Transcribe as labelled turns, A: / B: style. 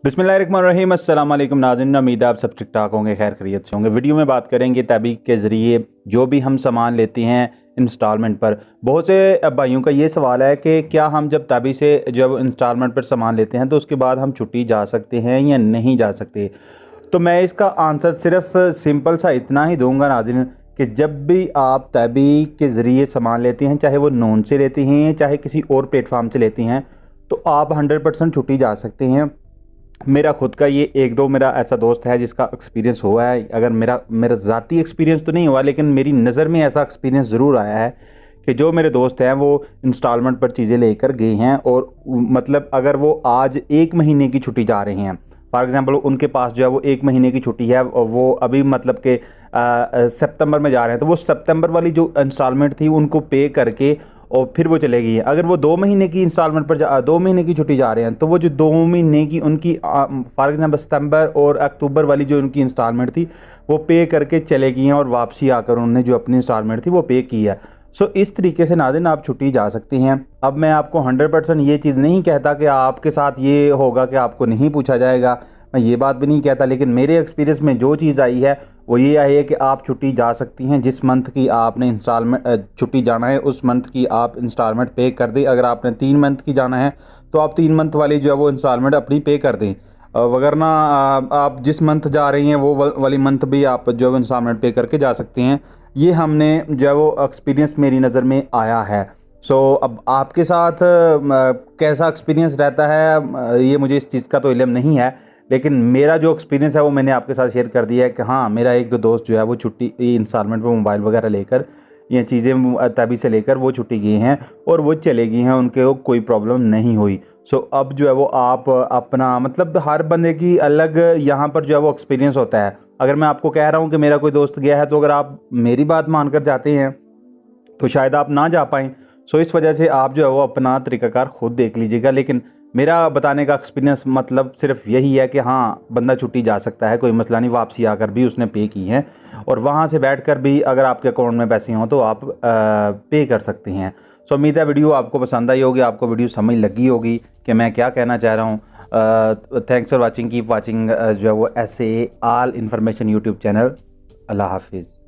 A: बिस्मिल्लाहिर्रहमानिर्रहीम। अस्सलाम वालेकुम नाज़रीन, उम्मीद है आप सब ठीक ठाक होंगे, खैर खैरियत से होंगे। वीडियो में बात करेंगे तबी के ज़रिए जो भी हम सामान लेते हैं इंस्टॉलमेंट पर। बहुत से भाइयों का ये सवाल है कि क्या हम जब तबी से जब इंस्टॉलमेंट पर सामान लेते हैं तो उसके बाद हम छुट्टी जा सकते हैं या नहीं जा सकते। तो मैं इसका आंसर सिर्फ सिंपल सा इतना ही दूंगा नाज़रीन कि जब भी आप तबी के ज़रिए सामान लेते हैं, चाहे वो नून से लेते हैं चाहे किसी और प्लेटफार्म से लेते हैं, तो आप 100% छुट्टी जा सकते हैं। मेरा खुद का ये एक दो मेरा ऐसा दोस्त है जिसका एक्सपीरियंस हुआ है। अगर मेरा ज़ाती एक्सपीरियंस तो नहीं हुआ, लेकिन मेरी नज़र में ऐसा एक्सपीरियंस ज़रूर आया है कि जो मेरे दोस्त हैं वो इंस्टॉलमेंट पर चीज़ें लेकर गए हैं और मतलब अगर वो आज 1 महीने की छुट्टी जा रहे हैं, फॉर एग्ज़ाम्पल उनके पास जो है वो 1 महीने की छुट्टी है और वो अभी मतलब कि सितंबर में जा रहे हैं, तो वो सितंबर वाली जो इंस्टॉलमेंट थी उनको पे करके और फिर वो चले गई है। अगर वो 2 महीने की इंस्टॉलमेंट पर 2 महीने की छुट्टी जा रहे हैं, तो वो जो 2 महीने की उनकी फॉर एग्जाम्पल सितंबर और अक्टूबर वाली जो उनकी इंस्टॉलमेंट थी वो पे करके चले गई हैं और वापसी आकर उन्होंने जो अपनी इंस्टॉलमेंट थी वो पे की है। सो इस तरीके से नाज़रीन आप छुट्टी जा सकते हैं। अब मैं आपको 100% ये चीज़ नहीं कहता कि आपके साथ ये होगा कि आपको नहीं पूछा जाएगा, मैं ये बात भी नहीं कहता, लेकिन मेरे एक्सपीरियंस में जो चीज़ आई है वो ये आई है कि आप छुट्टी जा सकती हैं। जिस मंथ की आपने इंस्टॉलमेंट छुट्टी जाना है उस मंथ की आप इंस्टॉलमेंट पे कर दें। अगर आपने 3 मंथ की जाना है तो आप 3 मंथ वाली जो है वो इंस्टॉलमेंट अपनी पे कर दें, वगरना आप जिस मंथ जा रही हैं वो वाली मंथ भी आप जो है इंस्टॉलमेंट पे करके जा सकते हैं। ये हमने जो है वो एक्सपीरियंस मेरी नज़र में आया है। सो अब आपके साथ कैसा एक्सपीरियंस रहता है ये मुझे इस चीज़ का तो इल्म नहीं है, लेकिन मेरा जो एक्सपीरियंस है वो मैंने आपके साथ शेयर कर दिया है कि हाँ, मेरा एक दो दोस्त जो है वो छुट्टी इंस्टॉलमेंट पे मोबाइल वगैरह लेकर ये चीज़ें तभी से लेकर वो छुट्टी गई हैं और वो चले गई हैं, उनके कोई प्रॉब्लम नहीं हुई। सो अब जो है वो आप अपना मतलब हर बंदे की अलग यहाँ पर जो है वो एक्सपीरियंस होता है। अगर मैं आपको कह रहा हूँ कि मेरा कोई दोस्त गया है, तो अगर आप मेरी बात मानकर जाते हैं तो शायद आप ना जा पाएँ। सो इस वजह से आप जो है वो अपना तरीक़ाकार ख़ुद देख लीजिएगा। लेकिन मेरा बताने का एक्सपीरियंस मतलब सिर्फ यही है कि हाँ, बंदा छुट्टी जा सकता है, कोई मसला नहीं, वापसी आकर भी उसने पे की है और वहाँ से बैठकर भी अगर आपके अकाउंट में पैसे हों तो आप पे कर सकते हैं। सो उम्मीद है वीडियो आपको पसंद आई होगी, आपको वीडियो समझ लगी होगी कि मैं क्या कहना चाह रहा हूँ। Thanks for watching, keep watching जो है वो ऐसे ऑल इन्फॉर्मेशन यूट्यूब चैनल। अल्लाह हाफिज़।